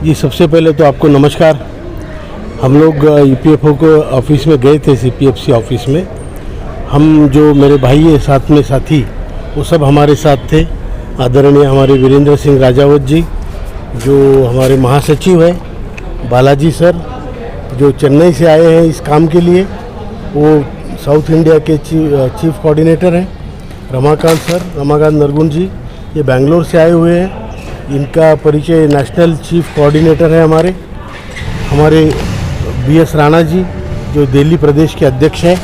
जी सबसे पहले तो आपको नमस्कार। हम लोग ईपीएफओ के ऑफिस में गए थे, सीपीएफसी ऑफिस में। हम जो मेरे भाई है साथ में साथी, वो सब हमारे साथ थे। आदरणीय हमारे वीरेंद्र सिंह राजावत जी, जो हमारे महासचिव है, बालाजी सर जो चेन्नई से आए हैं इस काम के लिए, वो साउथ इंडिया के चीफ कोऑर्डिनेटर हैं। रमाकांत नरगुन जी, ये बेंगलोर से आए हुए हैं। इनका परिचय नेशनल चीफ कोऑर्डिनेटर है हमारे बीएस राणा जी, जो दिल्ली प्रदेश के अध्यक्ष हैं।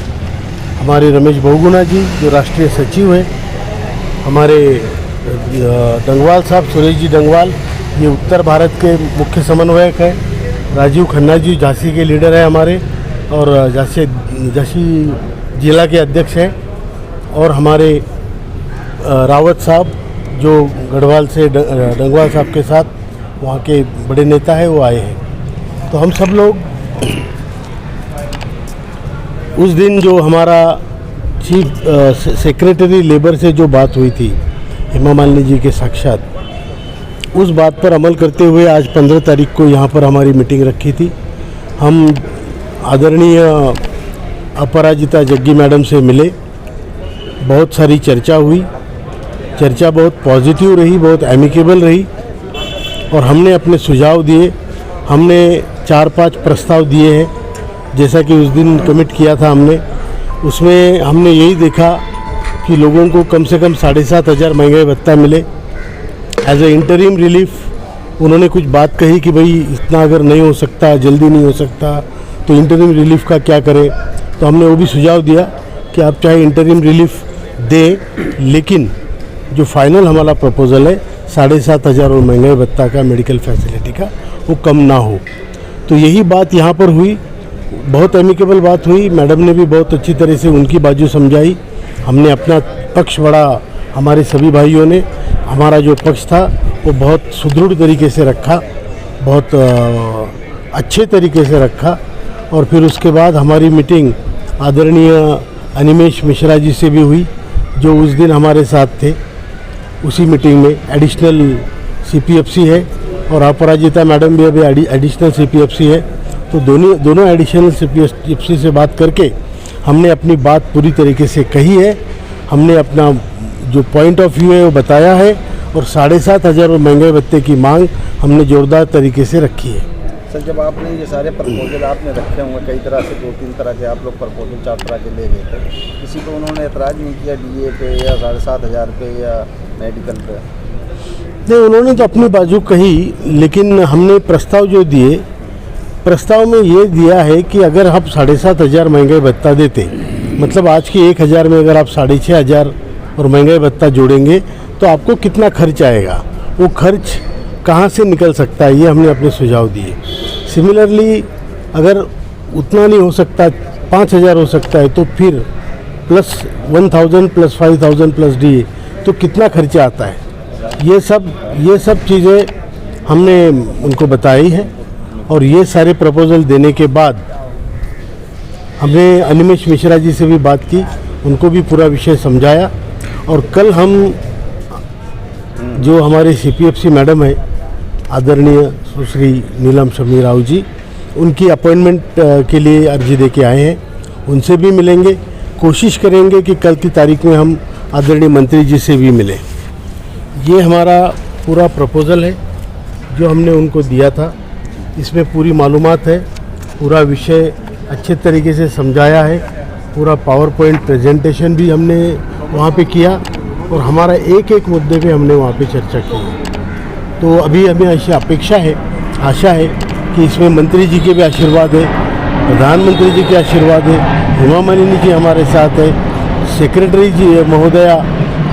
हमारे रमेश बहुगुणा जी, जो राष्ट्रीय सचिव है। हमारे डंगवाल साहब, सुरेश जी डंगवाल, ये उत्तर भारत के मुख्य समन्वयक है। राजीव खन्ना जी झांसी के लीडर है हमारे, और झांसी जिला के अध्यक्ष हैं। और हमारे रावत साहब, जो गढ़वाल से डंगवाल साहब के साथ वहाँ के बड़े नेता है, वो आए हैं। तो हम सब लोग उस दिन जो हमारा चीफ सेक्रेटरी लेबर से जो बात हुई थी हेमा मालिनी जी के साक्षात, उस बात पर अमल करते हुए आज 15 तारीख को यहाँ पर हमारी मीटिंग रखी थी। हम आदरणीय अपराजिता जग्गी मैडम से मिले, बहुत सारी चर्चा हुई। चर्चा बहुत पॉजिटिव रही, बहुत एमिकेबल रही, और हमने अपने सुझाव दिए। हमने 4-5 प्रस्ताव दिए हैं, जैसा कि उस दिन कमिट किया था हमने। उसमें हमने यही देखा कि लोगों को कम से कम 7,500 महंगाई भत्ता मिले एज ए इंटरिम रिलीफ। उन्होंने कुछ बात कही कि भाई इतना अगर नहीं हो सकता, जल्दी नहीं हो सकता, तो इंटरिम रिलीफ का क्या करें। तो हमने वो भी सुझाव दिया कि आप चाहे इंटरिम रिलीफ दें, लेकिन जो फाइनल हमारा प्रपोज़ल है 7,500 और महंगाई भत्ता का, मेडिकल फैसिलिटी का, वो कम ना हो। तो यही बात यहाँ पर हुई, बहुत एमिकेबल बात हुई। मैडम ने भी बहुत अच्छी तरह से उनकी बाजू समझाई। हमने अपना पक्ष बढ़ा, हमारे सभी भाइयों ने हमारा जो पक्ष था वो बहुत सुदृढ़ तरीके से रखा, बहुत अच्छे तरीके से रखा। और फिर उसके बाद हमारी मीटिंग आदरणीय अनिमेश मिश्रा जी से भी हुई, जो उस दिन हमारे साथ थे। उसी मीटिंग में एडिशनल सीपीएफसी है, और अपराजिता मैडम भी अभी एडिशनल सीपीएफसी है। तो दोनों एडिशनल सीपीएफसी से बात करके हमने अपनी बात पूरी तरीके से कही है। हमने अपना जो पॉइंट ऑफ व्यू है वो बताया है, और 7,500 महंगाई भत्ते की मांग हमने जोरदार तरीके से रखी है। सर, जब आपने ये सारे प्रपोजल आपने रखे होंगे, कई तरह से 2-3 तरह के आप लोग प्रपोजल 4 तरह के ले गए थे, किसी को उन्होंने एतराज़ नहीं किया डीए पे या 7,500 पे या मेडिकल पे? नहीं, उन्होंने तो अपनी बाजू कही, लेकिन हमने प्रस्ताव जो दिए, प्रस्ताव में ये दिया है कि अगर आप 7,500 महंगाई भत्ता देते, मतलब आज के 1,000 में अगर आप 6,500 और महंगाई भत्ता जोड़ेंगे तो आपको कितना खर्च आएगा, वो खर्च कहाँ से निकल सकता है, ये हमने अपने सुझाव दिए। सिमिलरली अगर उतना नहीं हो सकता, 5,000 हो सकता है, तो फिर प्लस 1,000 प्लस 5,000 प्लस डीए, तो कितना खर्चा आता है। ये सब चीज़ें हमने उनको बताई है। और ये सारे प्रपोजल देने के बाद हमने अनिमेश मिश्रा जी से भी बात की, उनको भी पूरा विषय समझाया। और कल हम जो हमारे सीपीएफसी मैडम है आदरणीय सुश्री नीलम शमी राव जी, उनकी अपॉइंटमेंट के लिए अर्जी दे के आए हैं, उनसे भी मिलेंगे। कोशिश करेंगे कि कल की तारीख में हम आदरणीय मंत्री जी से भी मिलें। ये हमारा पूरा प्रपोज़ल है जो हमने उनको दिया था। इसमें पूरी मालूमात है, पूरा विषय अच्छे तरीके से समझाया है, पूरा पावर पॉइंट प्रेजेंटेशन भी हमने वहाँ पे किया, और हमारा एक मुद्दे पे हमने वहाँ पे चर्चा की है। तो अभी हमें ऐसी अपेक्षा है, आशा है कि इसमें मंत्री जी के भी आशीर्वाद है, प्रधानमंत्री जी के आशीर्वाद है, हेमा मालिनी जी हमारे साथ है, सेक्रेटरी जी महोदया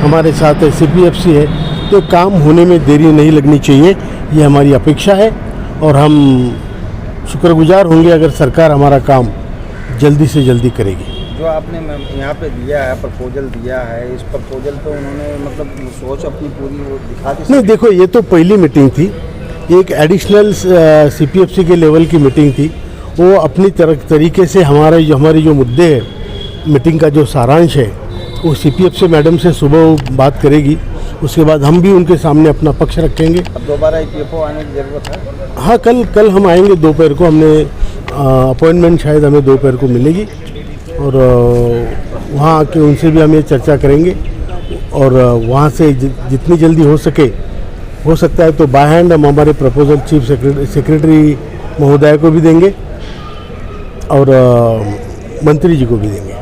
हमारे साथ है, सीपीएफसी है। तो काम होने में देरी नहीं लगनी चाहिए, ये हमारी अपेक्षा है। और हम शुक्रगुजार होंगे अगर सरकार हमारा काम जल्दी से जल्दी करेगी। जो आपने यहाँ पे दिया है, प्रपोजल दिया है, इस प्रपोजल पे उन्होंने मतलब सोच अपनी पूरी वो दिखा दी? नहीं, देखो, ये तो पहली मीटिंग थी, एक एडिशनल सीपीएफसी के लेवल की मीटिंग थी। वो अपनी तरीके से हमारे जो मुद्दे हैं, मीटिंग का जो सारांश है, वो सीपीएफसी मैडम से सुबह बात करेगी, उसके बाद हम भी उनके सामने अपना पक्ष रखेंगे। अब दोबारा EPFO आने की ज़रूरत है? हाँ, कल हम आएंगे दोपहर को। हमने अपॉइंटमेंट शायद हमें दोपहर को मिलेगी और वहाँ आके उनसे भी हम ये चर्चा करेंगे और वहाँ से जितनी जल्दी हो सकता है तो बाय हैंड हम हमारे प्रपोजल चीफ सेक्रेटरी महोदय को भी देंगे और मंत्री जी को भी देंगे।